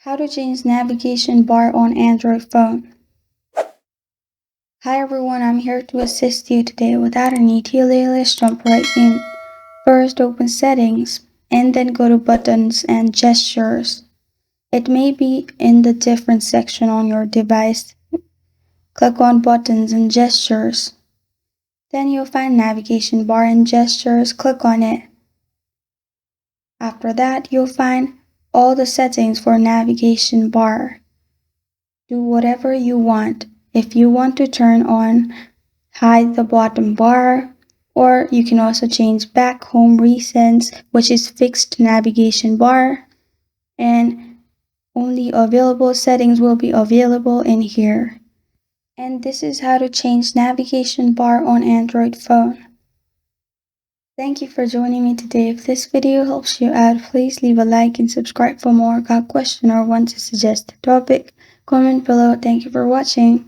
How to change navigation bar on Android phone. Hi everyone, I'm here to assist you today. Without any delay, let's jump right in. First, open settings and then go to buttons and gestures. It may be in the different section on your device. Click on buttons and gestures. Then you'll find navigation bar and gestures. Click on it. After that, you'll find all the settings for navigation bar. Do whatever you want. If you want to turn on hide the bottom bar, or you can also change back home recents, which is fixed navigation bar, and only available settings will be available in here. And this is how to change navigation bar on Android phone. Thank you for joining me today. If this video helps you out, please leave a like and subscribe for more. Got a question or want to suggest a topic? Comment below. Thank you for watching.